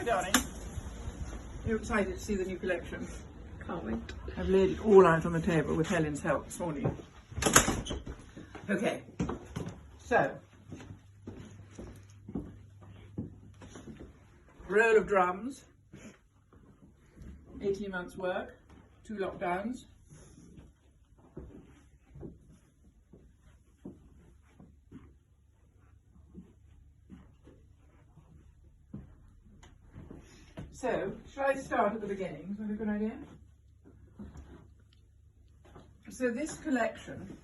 darling. You're excited to see the new collection. Can't wait. I've laid it all out on the table with Helen's help this morning. Okay, so roll of drums, 18 months work, 2 lockdowns. So, shall I start at the beginning? Is that a good idea? So this collection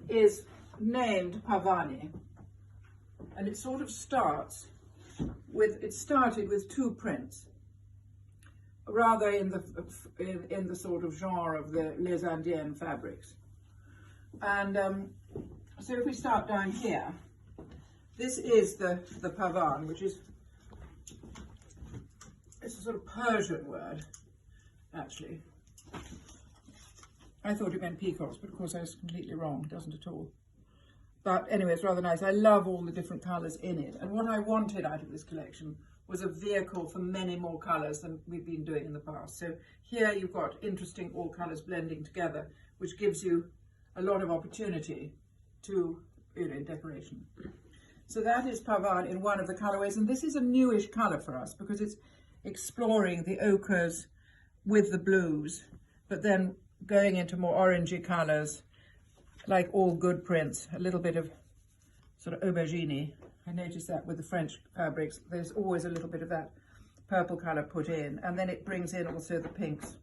is named Pavani, and it sort of started with 2 prints, rather in the sort of genre of the Les Indiennes fabrics. And so if we start down here, this is the Pavane, which is, it's a sort of Persian word, actually. I thought it meant peacocks, but of course I was completely wrong. It doesn't at all. But anyway, it's rather nice. I love all the different colours in it. And what I wanted out of this collection was a vehicle for many more colours than we've been doing in the past. So here you've got interesting all colours blending together, which gives you a lot of opportunity to, in decoration. So that is Pavane in one of the colourways. And this is a newish colour for us because it's exploring the ochres with the blues, but then going into more orangey colours, like all good prints, a little bit of sort of aubergine. I noticed that with the French fabrics, there's always a little bit of that purple colour put in, and then it brings in also the pinks,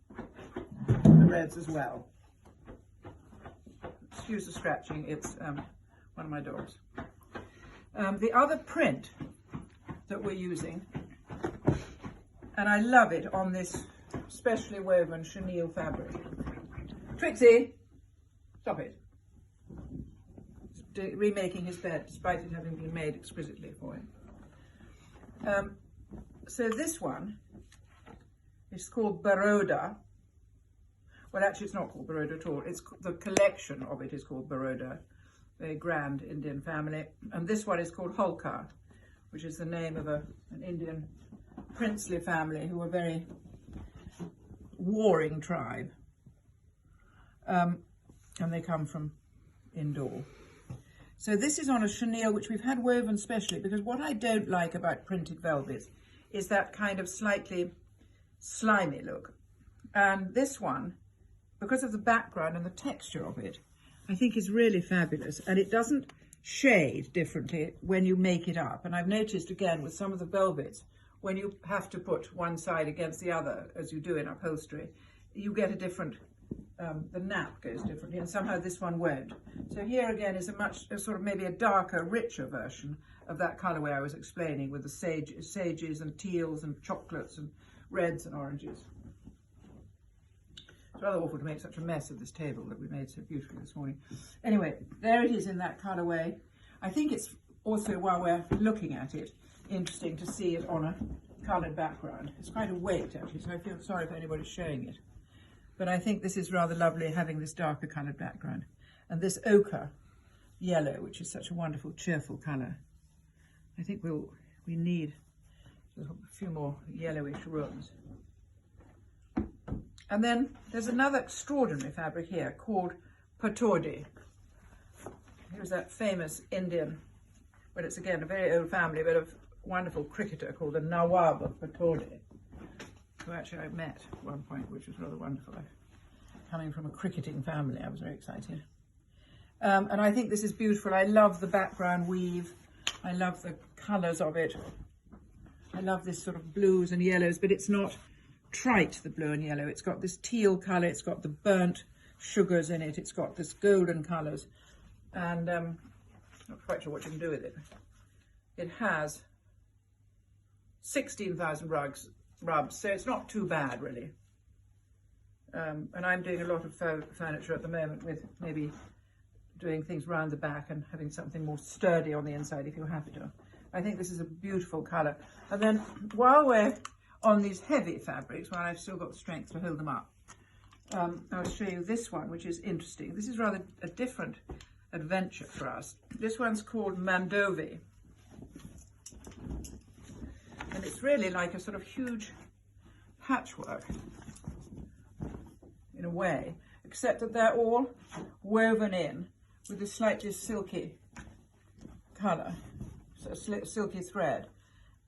the reds as well. Excuse the scratching, it's one of my dogs. The other print that we're using, and I love it on this specially woven chenille fabric. Trixie, stop it. He's remaking his bed despite it having been made exquisitely for him. So this one is called Barbada. Well, actually it's not called Barbada at all. It's the collection of it is called Barbada, very grand Indian family. And this one is called Holkar, which is the name of an Indian princely family who were a very warring tribe. And they come from Indore. So this is on a chenille which we've had woven specially, because what I don't like about printed velvets is that kind of slightly slimy look. And this one, because of the background and the texture of it, I think is really fabulous. And it doesn't shade differently when you make it up. And I've noticed again with some of the velvets, when you have to put one side against the other, as you do in upholstery, you get a different, the nap goes differently, and somehow this one won't. So here again is a sort of maybe a darker, richer version of that colourway I was explaining, with the sages and teals and chocolates and reds and oranges. It's rather awful to make such a mess of this table that we made so beautifully this morning. Anyway, there it is in that colourway. I think it's also, while we're looking at it, interesting to see it on a coloured background. It's quite a weight actually, so I feel sorry if anybody's showing it. But I think this is rather lovely, having this darker coloured background. And this ochre yellow, which is such a wonderful, cheerful colour. I think we need a few more yellowish rooms. And then there's another extraordinary fabric here called Patodi. Here's that famous Indian, well, it's again a very old family, but a wonderful cricketer called the Nawab of Patodi, who actually I met at one point, which was rather wonderful. Coming from a cricketing family, I was very excited. And I think this is beautiful. I love the background weave. I love the colours of it. I love this sort of blues and yellows, but it's not trite, the blue and yellow. It's got this teal colour, it's got the burnt sugars in it, it's got this golden colours, and not quite sure what you can do with it. It has 16,000 rubs, so it's not too bad really. And I'm doing a lot of furniture at the moment, with maybe doing things round the back and having something more sturdy on the inside if you're happy to. I think this is a beautiful colour. And then while we're on these heavy fabrics, while I've still got the strength to hold them up, I'll show you this one, which is interesting. This is rather a different adventure for us. This one's called Mandovi. And it's really like a sort of huge patchwork in a way, except that they're all woven in with this slightly silky colour, so silky thread.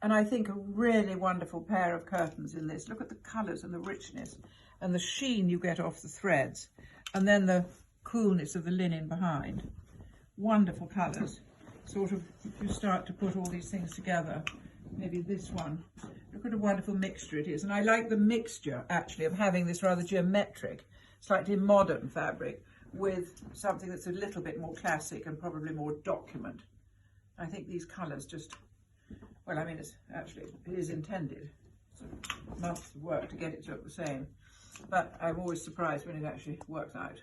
And I think a really wonderful pair of curtains in this. Look at the colours and the richness and the sheen you get off the threads, and then the coolness of the linen behind. Wonderful colours. Sort of, if you start to put all these things together, maybe this one. Look what a wonderful mixture it is. And I like the mixture, actually, of having this rather geometric, slightly modern fabric with something that's a little bit more classic and probably more document. I think these colours just, well, I mean, it is intended. It's months of work to get it to look the same. But I'm always surprised when it actually works out.